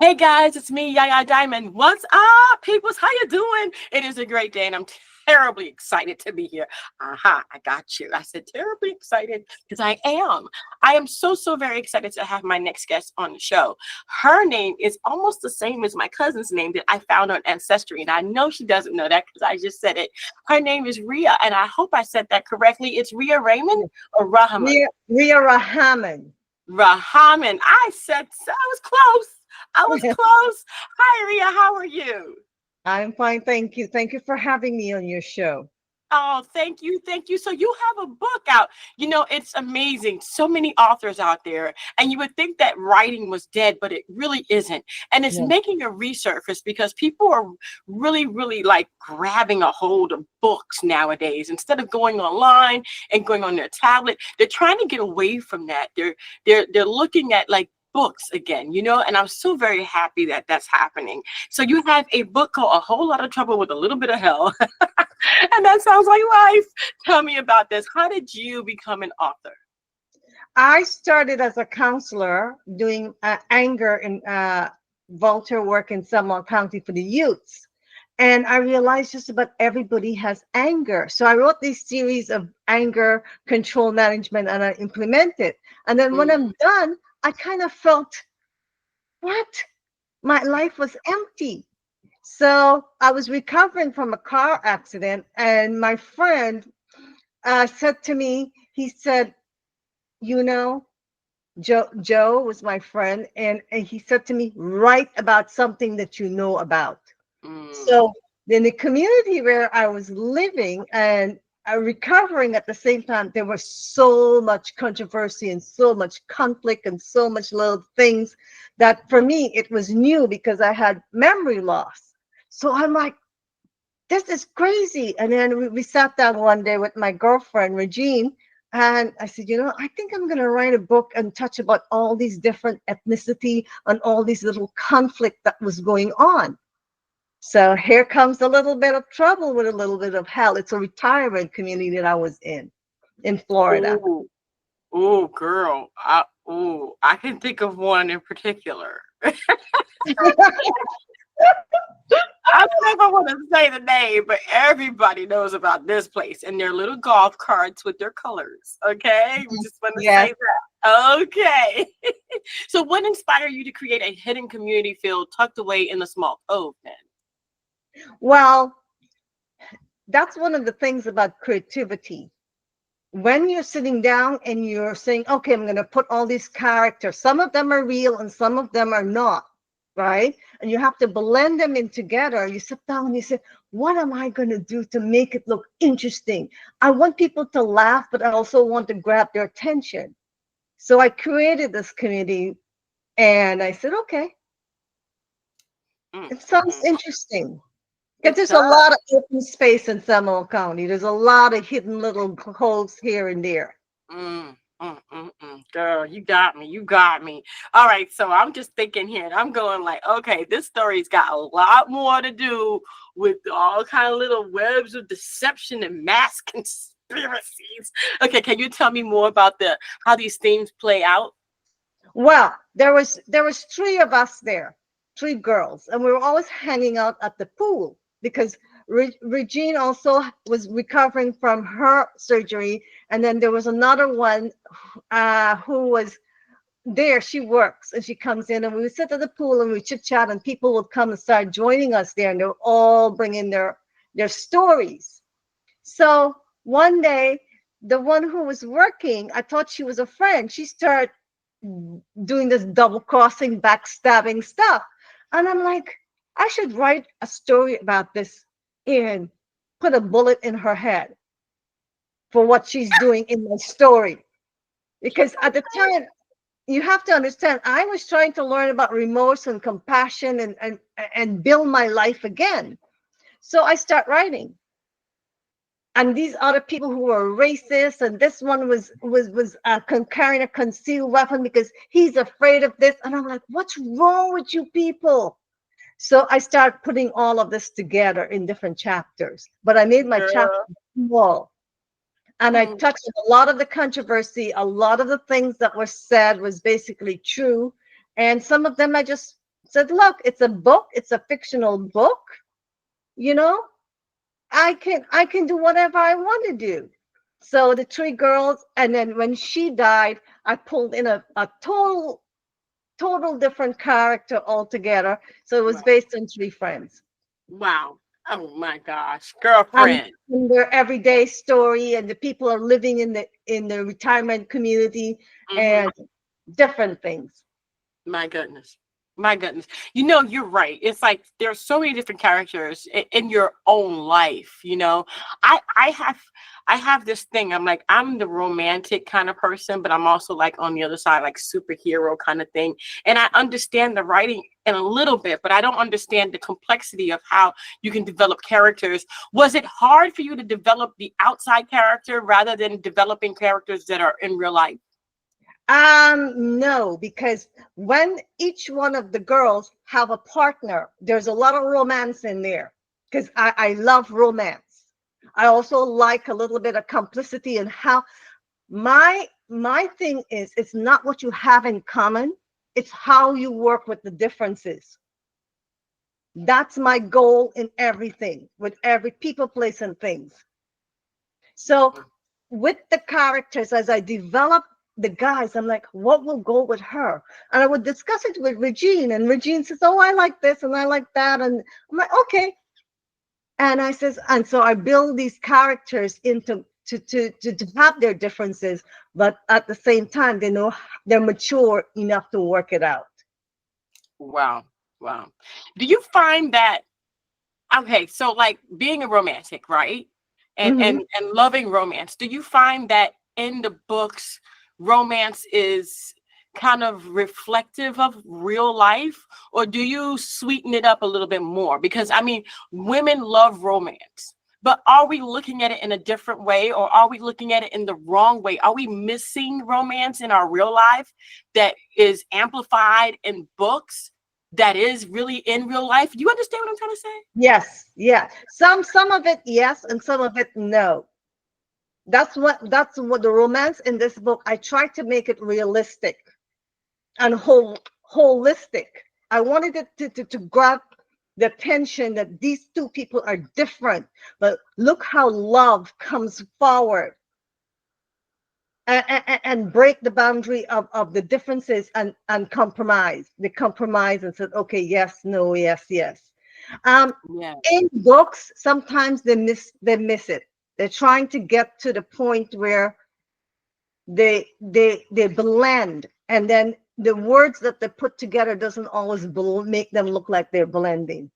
Hey guys, it's me, Yaya Diamond. What's up, peoples? How you doing? It is a great day, and I'm terribly excited to be here. Aha, I got you. I said terribly excited because I am. I am so very excited to have my next guest on the show. Her name is almost the same as my cousin's name that I found on Ancestry, and I know she doesn't know that because I just said it. Her name is Ria, and I hope I said that correctly. It's Ria Raymond or Rahaman? Ria Rahaman. Rahaman. I said so. I was close. I was close. Hi, Ria. How are you? I'm fine, thank you. Thank you for having me on your show. Oh, thank you. Thank you. So you have a book out. It's amazing. So many authors out there. And you would think that writing was dead, but it really isn't. And it's Yeah. making a resurface because people are really like grabbing a hold of books nowadays. Instead of going online and going on their tablet, they're trying to get away from that. They're looking at like books again, and I'm so very happy that that's happening. So you have a book called A Whole Lot of Trouble with a Little Bit of Hell. And that sounds like life. Tell me about this. How did you become an author? I started as a counselor doing anger and volunteer work in Seminole County for the youths. And I realized just about everybody has anger. So I wrote this series of anger control management and I implemented. And then when Mm, I'm done, I kind of felt, what? My life was empty. So I was recovering from a car accident, and my friend said to me, he said, you know, Joe was my friend, and he said to me, write about something that you know about. mm, So in the community where I was living and recovering at the same time, there was so much controversy and so much conflict and so much little things that for me it was new because I had memory loss. So I'm like, this is crazy. And then we sat down one day with my girlfriend, Regine, and I said, I think I'm going to write a book and touch about all these different ethnicity and all these little conflict that was going on. So here comes a little bit of trouble with a little bit of hell. It's a retirement community that I was in Florida. ooh, ooh, girl. I can think of one in particular. I don't know if I want to say the name, but everybody knows about this place and their little golf carts with their colors. Okay, we just want to Yes. say that. Okay. So, what inspired you to create a hidden community feel tucked away in a small cove? Then. Well, that's one of the things about creativity. When you're sitting down and you're saying, okay, I'm going to put all these characters, some of them are real and some of them are not, right? And you have to blend them in together. You sit down and you say, what am I going to do to make it look interesting? I want people to laugh, but I also want to grab their attention. So I created this community and I said, okay, Mm, it mm, sounds mm. interesting. Because It there's a does. lot of open space in Seminole County. There's a lot of hidden little holes here and there. Girl, you got me. You got me. All right. So I'm just thinking here and I'm going like, okay, this story's got a lot more to do with all kind of little webs of deception and mass conspiracies. Okay. Can you tell me more about how these themes play out? Well, there was three of us there, three girls, and we were always hanging out at the pool because Regine also was recovering from her surgery, and then there was another one who was there. She works and she comes in, and we would sit at the pool and we chit chat, and people would come and start joining us there, and they're all bringing their stories. So one day, the one who was working, I thought she was a friend. She started doing this double crossing, backstabbing stuff. And I'm like, I should write a story about this and put a bullet in her head for what she's doing in my story. Because at the time, you have to understand, I was trying to learn about remorse and compassion and build my life again. So I start writing. And these other people who were racist, and this one was carrying a concealed weapon because he's afraid of this. And I'm like, what's wrong with you people? So I start putting all of this together in different chapters, but I made my chapter Girl. small, and I Mm, touched on a lot of the controversy. A lot of the things that were said was basically true, and some of them I just Said, look, it's a book, it's a fictional book, you know, I can do whatever I want to do. So the three girls, and then when she died, I pulled in a total different character altogether. So it was Right. based on three friends. Wow. Oh my gosh. And Girlfriend. their everyday story, and the people are living in the retirement community Hmm. and different things. My goodness. My goodness. You know, you're right. It's like there's so many different characters in your own life, you know. I have this thing. I'm like, I'm the romantic kind of person, but I'm also like on the other side, like superhero kind of thing. And I understand the writing in a little bit, but I don't understand the complexity of how you can develop characters. Was it hard for you to develop the outside character rather than developing characters that are in real life? No, because when each one of the girls have a partner, there's a lot of romance in there. Because I love romance. I also like a little bit of complicity, and how my thing is, it's not what you have in common, it's how you work with the differences. That's my goal in everything, with every people, place, and things. So with the characters, as I develop the guys, I'm like, what will go with her? And I would discuss it with Regine, and Regine says, oh, I like this and I like that. And I'm like, okay. And I says, and so I build these characters into to have their differences, but at the same time, they know they're mature enough to work it out. Wow. Wow. Do you find that okay, so like being a romantic, right? And Hmm. and loving romance. Do you find that in the books romance is kind of reflective of real life, or do you sweeten it up a little bit more? Because I mean, women love romance. But are we looking at it in a different way, or are we looking at it in the wrong way? Are we missing romance in our real life that is amplified in books that is really in real life? Do you understand what I'm trying to say? Yes, yeah. Some of it yes, and some of it no. That's what the romance in this book. I try to make it realistic and holistic. I wanted it to grab the attention that these two people are different, but look how love comes forward, and break the boundary of the differences, and compromise. They compromise and said, okay, yes, no, yes, yes. Um, Yeah. in books, sometimes they miss it. They're trying to get to the point where they blend, and then the words that they put together doesn't always make them look like they're blending.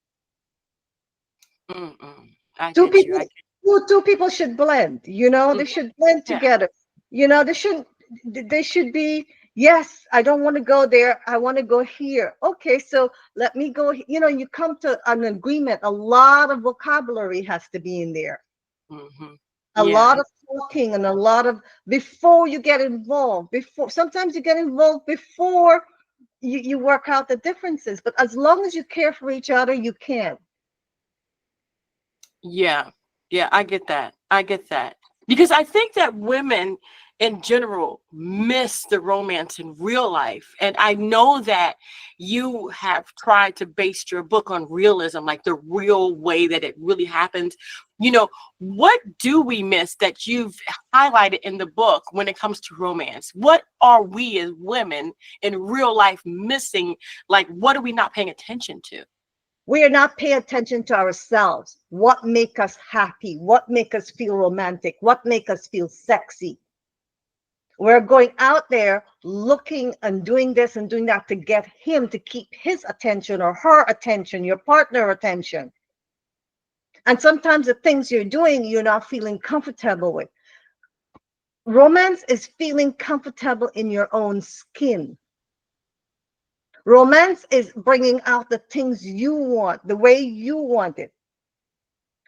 Mm-mm. I Two get you. people I get two people should blend, you. they Mhm. should blend Yeah. together. They should be, yes, I don't want to go there, I want to go here. Okay, so let me go. You come to an agreement. A lot of vocabulary has to be in there, Hmm. a Yeah. lot of talking, and a lot of, before you get involved, before sometimes you get involved before you work out the differences. But as long as you care for each other, you can. Yeah. Yeah. I get that. I get that. Because I think that women in general miss the romance in real life. And I know that you have tried to base your book on realism, like the real way that it really happens. You know, what do we miss that you've highlighted in the book when it comes to romance? What are we as women in real life missing? Like, what are we not paying attention to? We are not paying attention to ourselves. What make us happy? What make us feel romantic? What make us feel sexy? We're going out there looking and doing this and doing that to get him to keep his attention, or her attention, your partner attention. And sometimes the things you're doing, you're not feeling comfortable with. Romance is feeling comfortable in your own skin. Romance is bringing out the things you want, the way you want it.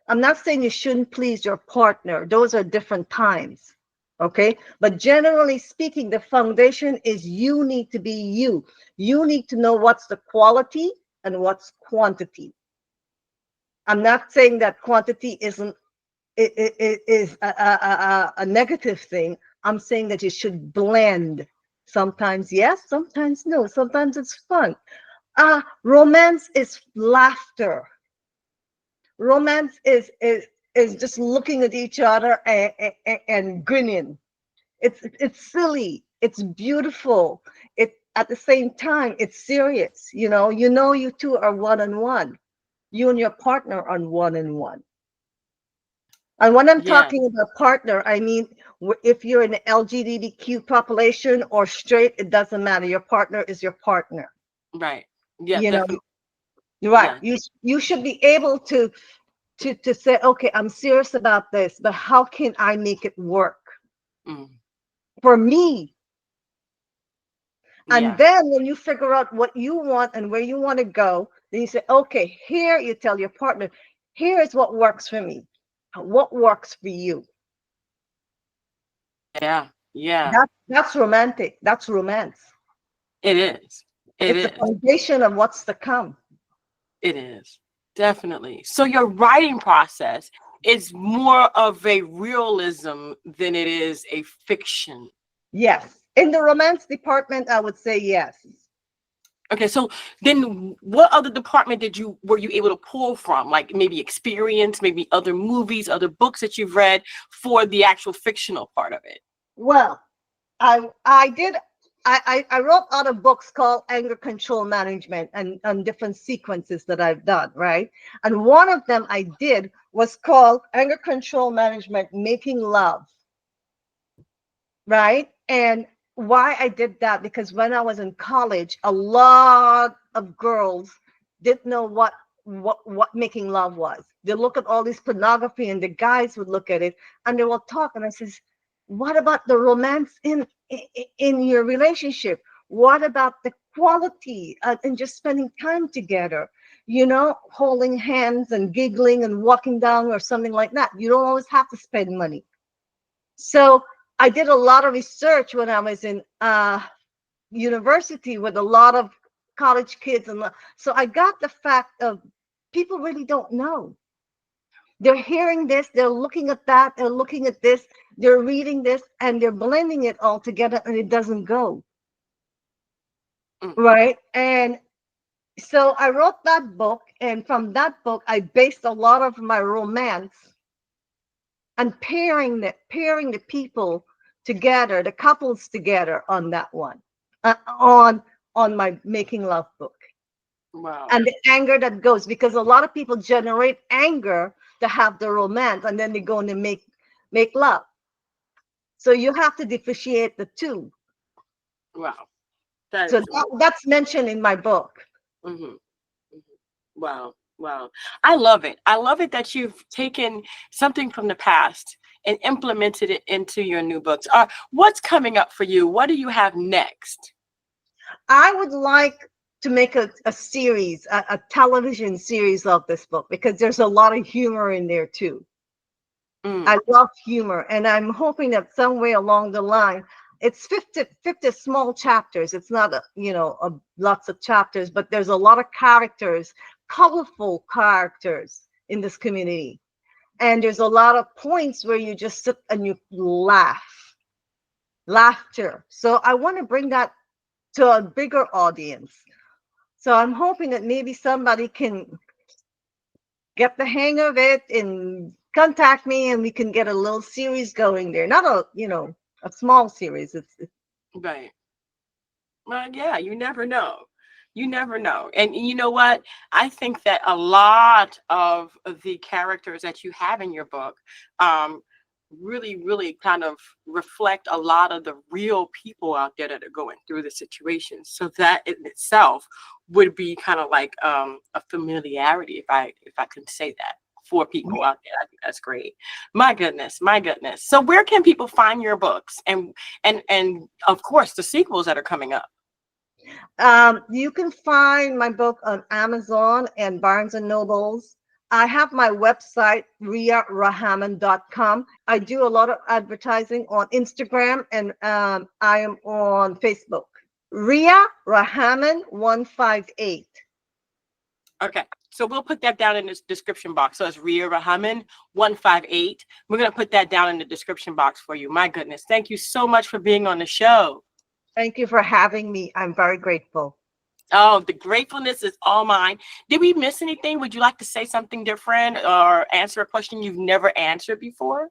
I'm not saying you shouldn't please your partner. Those are different times. Okay. But generally speaking, the foundation is you need to be you. You need to know what's the quality and what's quantity. I'm not saying that quantity isn't is a negative thing. I'm saying that you should blend. Sometimes yes, sometimes no. Sometimes it's fun. Romance is laughter. Romance is just looking at each other and grinning. It's silly. It's beautiful. It at the same time it's serious. You two are one on one. You and your partner are one on one. And when I'm Yeah, talking about partner, I mean if you're an LGBTQ population or straight, it doesn't matter. Your partner is your partner. right. Yeah, You know, definitely. right? Yeah. You should be able to say, okay, I'm serious about this, but how can I make it work Mm, for me? And yeah. then when you figure out what you want and where you want to go, then you say, okay, here you tell your partner, here is what works for me. What works for you? Yeah. Yeah. That's romantic. That's romance. It is. It It's the is. foundation of what's to come. It is. Definitely. So your writing process is more of a realism than it is a fiction. Yes. In the romance department, I would say yes. Okay, so then what other department were you able to pull from? Like maybe experience, maybe other movies, other books that you've read for the actual fictional part of it. Well, I did I wrote other books called Anger Control Management and different sequences that I've done, right? And one of them I did was called Anger Control Management Making Love, right? And why I did that, because when I was in college, a lot of girls didn't know what making love was. They look at all this pornography, and the guys would look at it and they will talk. And I says, what about the romance in your relationship? What about the quality and just spending time together? Holding hands and giggling and walking down or something like that. You don't always have to spend money. So I did a lot of research when I was in university with a lot of college kids, and so I got the fact of people really don't know. They're hearing this, they're looking at that, they're looking at this, they're reading this, and they're blending it all together, and it doesn't go Mm, right. And so I wrote that book, and from that book, I based a lot of my romance and pairing the people together, the couples together on that one, on my Making Love book, wow. and the anger that goes, because a lot of people generate anger to have the romance, and then they go and they make love. So you have to differentiate the two. Wow. That So is that's mentioned in my book. mm-hmm, wow. Wow. I love it. I love it that you've taken something from the past and implemented it into your new books. What's coming up for you? What do you have next? I would like to make a series, a television series of this book, because there's a lot of humor in there too. I Mm, love humor, and I'm hoping that somewhere along the line, it's 50 small chapters. It's not, lots of chapters, but there's a lot of characters, colorful characters in this community. And there's a lot of points where you just sit and you laughter. So I want to bring that to a bigger audience. So I'm hoping that maybe somebody can get the hang of it and contact me, and we can get a little series going there. Not a small series. It's right. Well, yeah, you never know. You never know. And you know what? I think that a lot of the characters that you have in your book um, really, really kind of reflect a lot of the real people out there that are going through the situation. So that in itself would be kind of like a familiarity, if I can say that, for people out there. I think that's great. My goodness, my goodness. So where can people find your books and of course the sequels that are coming up? you can find my book on Amazon and Barnes and Nobles. I have my website, riarahaman.com. I do a lot of advertising on Instagram, and I am on Facebook. Ria Rahaman 158. Okay. So we'll put that down in this description box. So it's Ria Rahaman 158. We're going to put that down in the description box for you. My goodness. Thank you so much for being on the show. Thank you for having me. I'm very grateful. Oh, the gratefulness is all mine. Did we miss anything? Would you like to say something different or answer a question you've never answered before?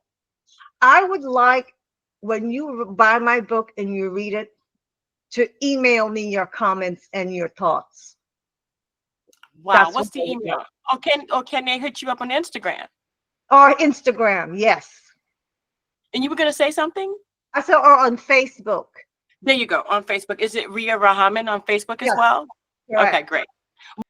I would like, when you buy my book and you read it, to email me your comments and your thoughts. Wow, That's what what's the I would email? like. Or can they hit you up on Instagram? Or Instagram, yes. And you were gonna say something? I said, or on Facebook. There you go. On Facebook. Is it Ria Rahaman on Facebook as Yes, well? Okay, correct. great.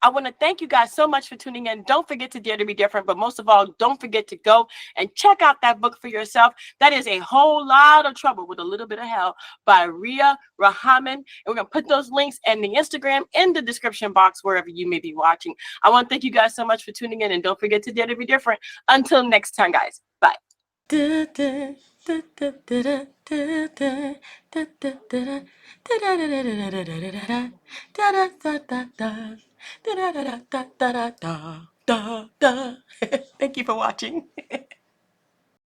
I want to thank you guys so much for tuning in. Don't forget to dare to be different, but most of all, don't forget to go and check out that book for yourself. That is A Whole Lot of Trouble with a Little Bit of Hell by Ria Rahaman. And we're going to put those links and the Instagram in the description box wherever you may be watching. I want to thank you guys so much for tuning in, and don't forget to dare to be different. Until next time, guys. Bye. Thank you for watching.